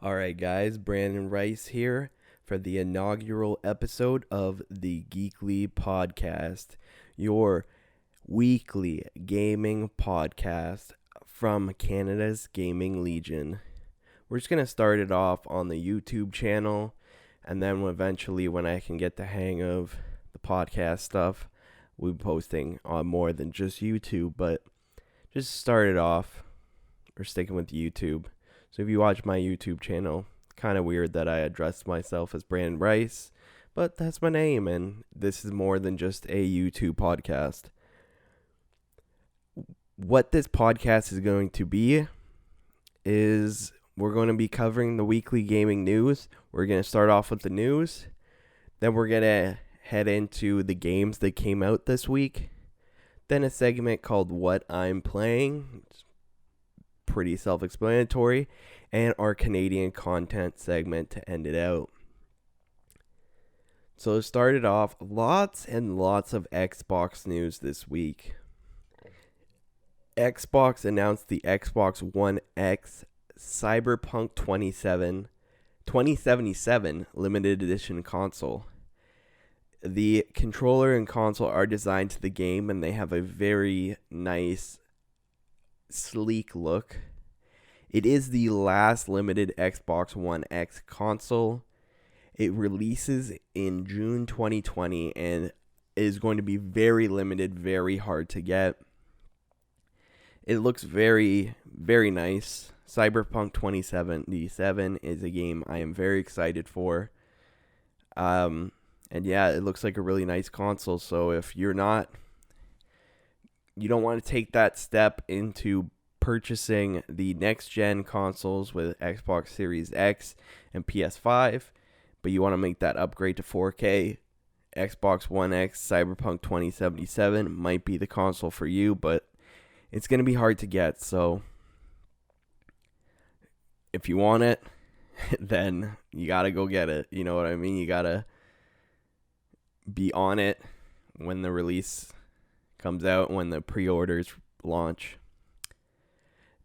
Alright, guys, Brandon Rice here for the inaugural episode of the Geekly podcast, your weekly gaming podcast from Canada's Gaming Legion. We're just going to start it off on the YouTube channel, and then eventually, when I can get the hang of the podcast stuff, we'll be posting on more than just YouTube, but just start it off, we're sticking with YouTube. So if you watch my YouTube channel, kind of weird that I address myself as Brandon Rice, but that's my name, and this is more than just a YouTube podcast. What this podcast is going to be is we're going to be covering the weekly gaming news. We're going to start off with the news, then we're going to head into the games that came out this week, then a segment called What I'm Playing. It's pretty self-explanatory, and our Canadian content segment to end it out. So to start it off, lots and lots of Xbox news this week. Xbox announced the Xbox One X Cyberpunk 2077 limited edition console. The controller and console are designed to the game, and they have a very nice sleek look. It is the last limited Xbox One X console. It releases in June 2020 and is going to be very limited, very hard to get. It looks very, very nice. Cyberpunk 2077 is a game I am very excited for. And yeah, it looks like a really nice console. So if you don't want to take that step into purchasing the next gen consoles with Xbox Series X and PS5, but you want to make that upgrade to 4K, Xbox One X Cyberpunk 2077 might be the console for you, but it's going to be hard to get. So if you want it, then you got to go get it. You know what I mean? You got to be on it when the release comes out, when the pre-orders launch.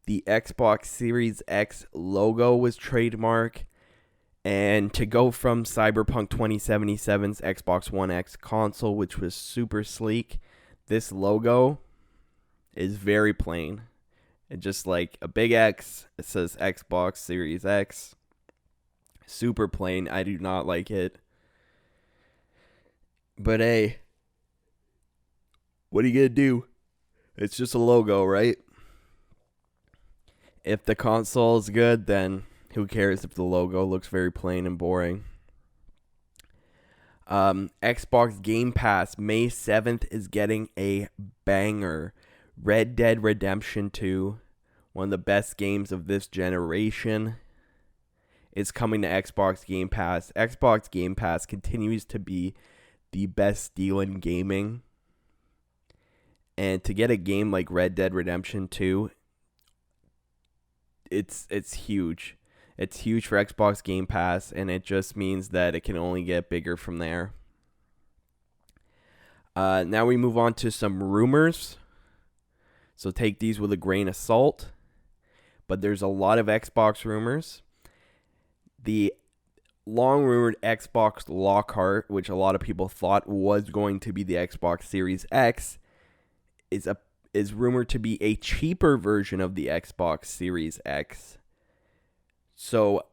The Xbox Series X logo was trademarked, and to go from Cyberpunk 2077's Xbox One X console, which was super sleek, this logo is very plain. It's just like a big X. It says Xbox Series X. Super plain. I do not like it. But hey, what are you going to do? It's just a logo, right? If the console is good, then who cares if the logo looks very plain and boring? Xbox Game Pass, May 7th, is getting a banger. Red Dead Redemption 2, one of the best games of this generation, is coming to Xbox Game Pass. Xbox Game Pass continues to be the best deal in gaming. And to get a game like Red Dead Redemption 2, it's huge. It's huge for Xbox Game Pass, and it just means that it can only get bigger from there. Now we move on to some rumors. So take these with a grain of salt. But there's a lot of Xbox rumors. The long-rumored Xbox Lockhart, which a lot of people thought was going to be the Xbox Series X, is rumored to be a cheaper version of the Xbox Series X. So,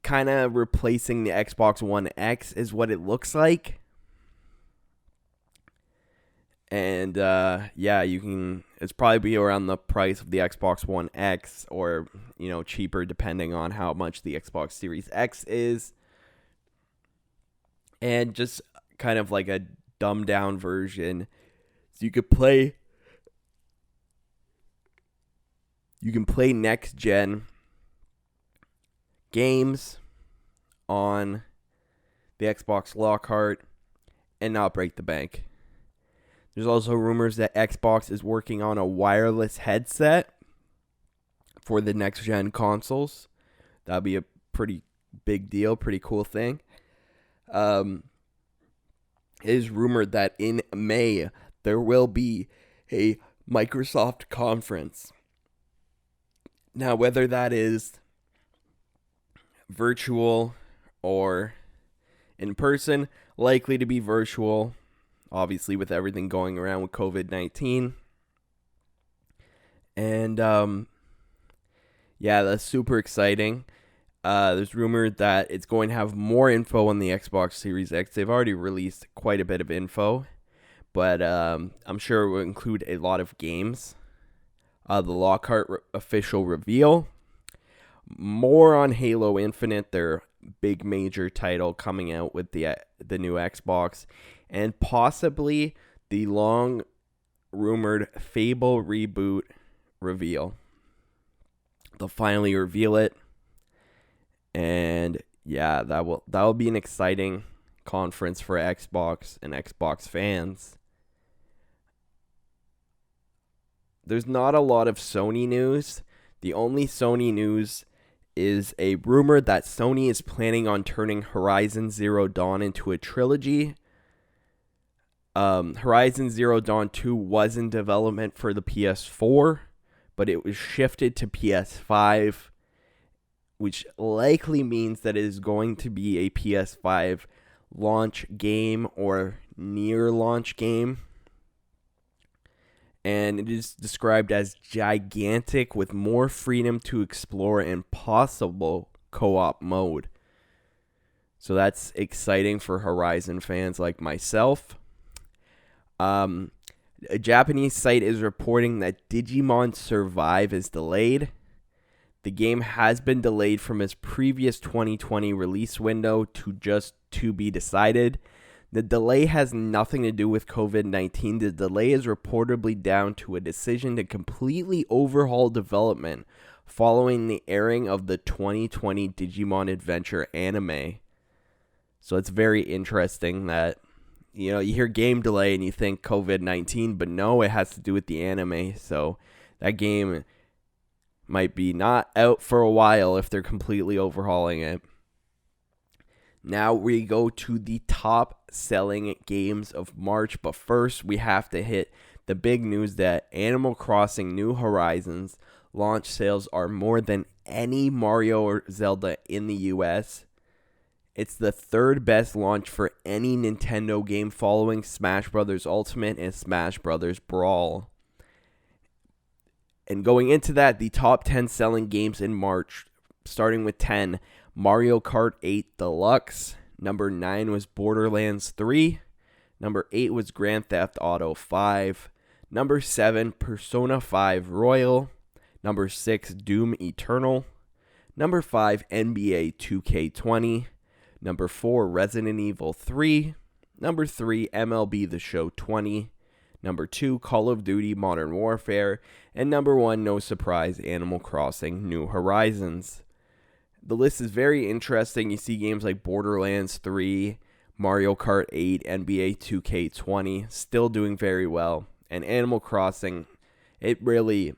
kind of replacing the Xbox One X is what it looks like. And, it's probably be around the price of the Xbox One X, or, cheaper depending on how much the Xbox Series X is. And just kind of like a dumbed down version. So you can play next gen games on the Xbox Lockhart and not break the bank. There's also rumors that Xbox is working on a wireless headset for the next gen consoles. That'd be a pretty big deal, pretty cool thing. It is rumored that in May there will be a Microsoft conference. Now, whether that is virtual or in person. Likely to be virtual, obviously, with everything going around with COVID-19. And yeah, that's super exciting. There's rumored that it's going to have more info on the Xbox Series X. They've already released quite a bit of info, but I'm sure it will include a lot of games. The Lockhart official reveal. More on Halo Infinite, their big major title coming out with the new Xbox, and possibly the long rumored Fable reboot reveal. They'll finally reveal it, and yeah, that will be an exciting conference for Xbox and Xbox fans. There's not a lot of Sony news. The only Sony news is a rumor that Sony is planning on turning Horizon Zero Dawn into a trilogy. Horizon Zero Dawn 2 was in development for the PS4, but it was shifted to PS5, which likely means that it is going to be a PS5 launch game or near launch game. And it is described as gigantic with more freedom to explore and possible co-op mode. So that's exciting for Horizon fans like myself. A Japanese site is reporting that Digimon Survive is delayed. The game has been delayed from its previous 2020 release window to just to be decided. The delay has nothing to do with COVID-19. The delay is reportedly down to a decision to completely overhaul development following the airing of the 2020 Digimon Adventure anime. So it's very interesting that, you hear game delay and you think COVID-19, but no, it has to do with the anime. So that game might be not out for a while if they're completely overhauling it. Now we go to the top selling games of March, but first we have to hit the big news that Animal Crossing New Horizons launch sales are more than any Mario or Zelda in the US. It's the third best launch for any Nintendo game following Smash Bros. Ultimate and Smash Bros. Brawl. And going into that, the top 10 selling games in March, starting with 10, Mario Kart 8 Deluxe. Number 9 was Borderlands 3. Number 8 was Grand Theft Auto 5. Number 7, Persona 5 Royal. Number 6, Doom Eternal. Number 5, NBA 2K20. Number 4, Resident Evil 3. Number 3, MLB The Show 20. Number 2, Call of Duty Modern Warfare. And number 1, no surprise, Animal Crossing New Horizons. The list is very interesting. You see games like Borderlands 3, Mario Kart 8, NBA 2K20 still doing very well. And Animal Crossing, COVID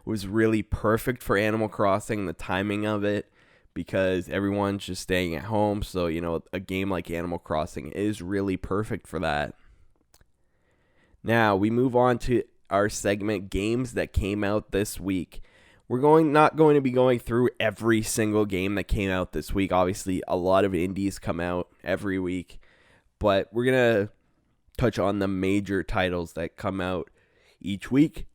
was really perfect for Animal Crossing, the timing of it, because everyone's just staying at home. So, a game like Animal Crossing is really perfect for that. Now, we move on to our segment, Games That Came Out This Week. We're not going to be going through every single game that came out this week. Obviously, a lot of indies come out every week, but we're going to touch on the major titles that come out each week.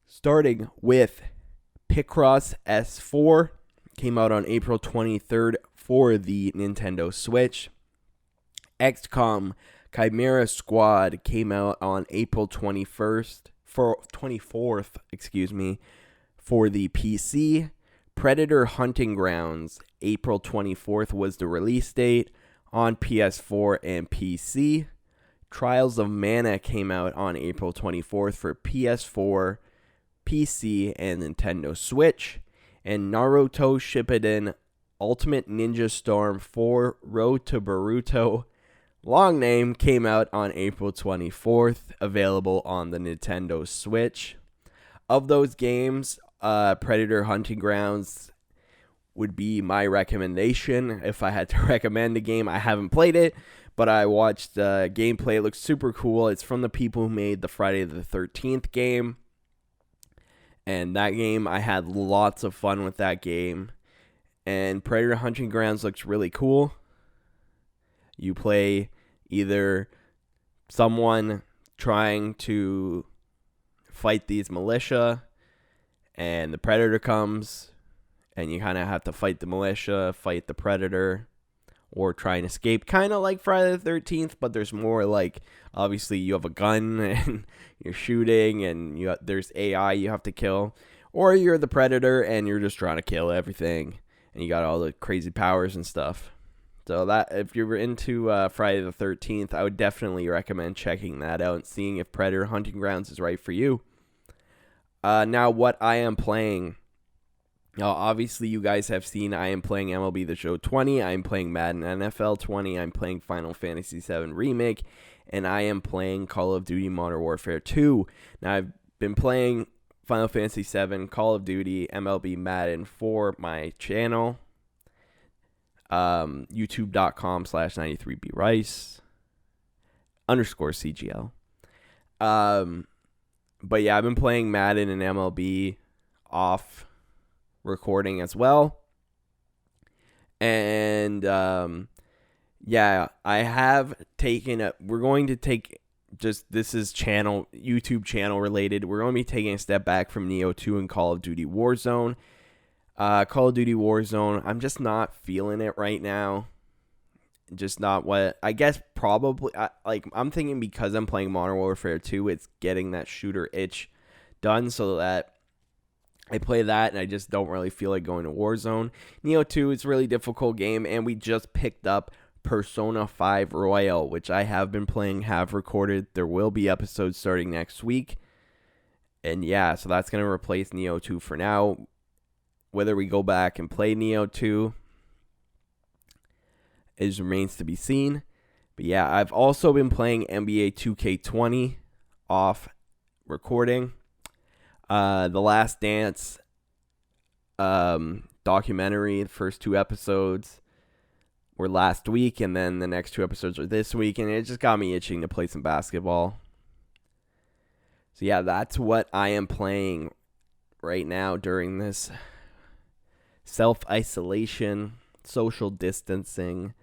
Starting with Picross S4, came out on April 23rd for the Nintendo Switch. XCOM Chimera Squad came out on April 24th, for the PC. Predator Hunting Grounds, April 24th was the release date on PS4 and PC. Trials of Mana came out on April 24th for PS4, PC, and Nintendo Switch. And Naruto Shippuden Ultimate Ninja Storm 4 Road to Boruto, long name, came out on April 24th, available on the Nintendo Switch. Of those games, Predator Hunting Grounds would be my recommendation if I had to recommend a game. I haven't played it, but I watched gameplay. It looks super cool. It's from the people who made the Friday the 13th game. And that game, I had lots of fun with that game. And Predator Hunting Grounds looks really cool. You play either someone trying to fight these militia, and the Predator comes, and you kind of have to fight the militia, fight the Predator, or try and escape. Kind of like Friday the 13th, but there's more like, obviously you have a gun and you're shooting, and there's AI you have to kill. Or you're the Predator and you're just trying to kill everything, and you got all the crazy powers and stuff. So that, if you're into Friday the 13th, I would definitely recommend checking that out and seeing if Predator Hunting Grounds is right for you. Now, what I am playing. Now, obviously, you guys have seen I am playing MLB The Show 20. I am playing Madden NFL 20. I'm playing Final Fantasy 7 Remake. And I am playing Call of Duty Modern Warfare 2. Now, I've been playing Final Fantasy 7, Call of Duty, MLB, Madden for my channel. YouTube.com/93brice _CGL. But yeah, I've been playing Madden and MLB off recording as well. And yeah, I have taken we're going to take, just, this is YouTube channel related. We're going to be taking a step back from Neo 2 and Call of Duty Warzone. Call of Duty Warzone, I'm just not feeling it right now. Just not what, I guess probably, I'm thinking because I'm playing Modern Warfare 2, it's getting that shooter itch done so that I play that and I just don't really feel like going to Warzone. Neo 2 is a really difficult game, and we just picked up Persona 5 Royal, which I have been playing, have recorded. There will be episodes starting next week. And yeah, so that's going to replace Neo 2 for now. Whether we go back and play Neo 2 remains to be seen. But yeah, I've also been playing NBA 2K20 off recording. The Last Dance documentary, the first 2 episodes were last week, and then the next 2 episodes are this week, and it just got me itching to play some basketball. So yeah, that's what I am playing right now during this self-isolation, social distancing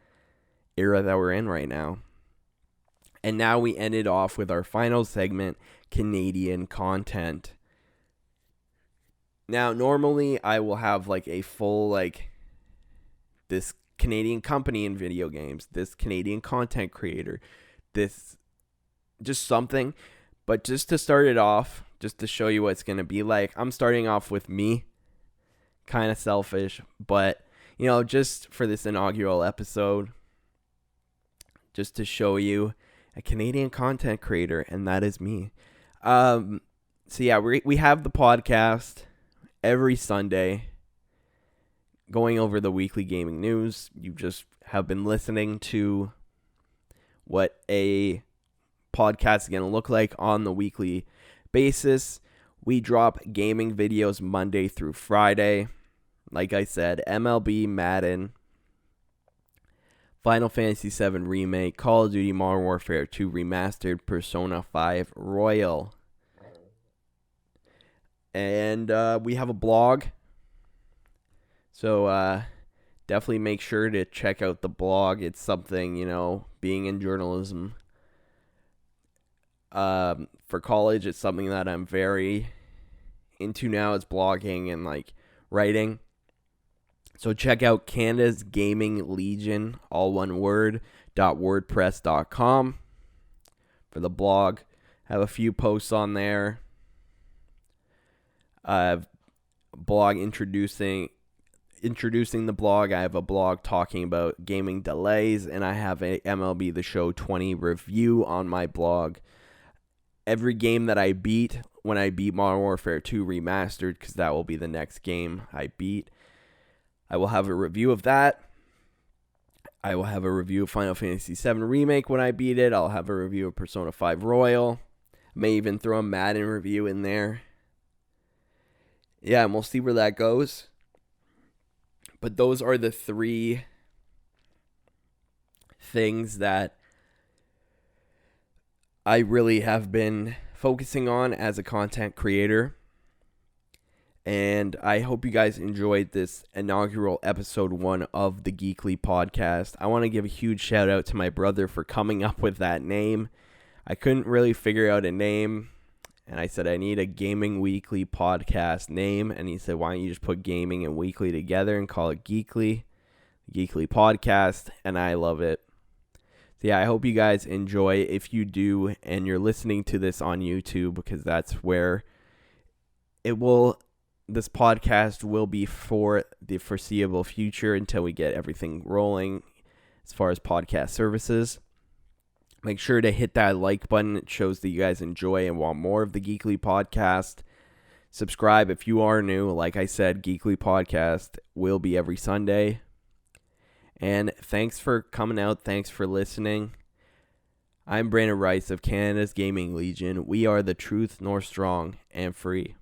era that we're in right now. And now we ended off with our final segment, Canadian content. Now, normally I will have like a full, like, this Canadian company in video games, this Canadian content creator, this, just something. But just to start it off, just to show you what it's going to be like, I'm starting off with me. Kind of selfish, but, you know, just for this inaugural episode, just to show you a Canadian content creator, and that is me. So yeah, we have the podcast every Sunday going over the weekly gaming news. You just have been listening to what a podcast is going to look like on the weekly basis. We drop gaming videos Monday through Friday. Like I said, MLB, Madden, Final Fantasy 7 Remake, Call of Duty Modern Warfare 2 Remastered, Persona 5 Royal. And we have a blog. So definitely make sure to check out the blog. It's something, you know, being in journalism for college, it's something that I'm very into now, is blogging and like writing. So check out Canada's Gaming Legion, all one word, .wordpress.com for the blog. I have a few posts on there. I have a blog introducing the blog. I have a blog talking about gaming delays, and I have a MLB The Show 20 review on my blog. Every game that I beat, when I beat Modern Warfare 2 Remastered, because that will be the next game I beat, I will have a review of that. I will have a review of Final Fantasy 7 Remake when I beat it. I'll have a review of Persona 5 Royal. May even throw a Madden review in there. Yeah, and we'll see where that goes. But those are the 3 things that I really have been focusing on as a content creator. And I hope you guys enjoyed this inaugural episode 1 of the Geekly podcast. I want to give a huge shout out to my brother for coming up with that name. I couldn't really figure out a name, and I said I need a Gaming Weekly podcast name, and he said, why don't you just put gaming and weekly together and call it Geekly podcast, and I love it. So yeah, I hope you guys enjoy. If you do, and you're listening to this on YouTube, because that's where this podcast will be for the foreseeable future until we get everything rolling as far as podcast services. Make sure to hit that like button. It shows that you guys enjoy and want more of the Geekly podcast. Subscribe if you are new. Like I said, Geekly podcast will be every Sunday. And thanks for coming out. Thanks for listening. I'm Brandon Rice of Canada's Gaming Legion. We are the truth, nor strong, and free.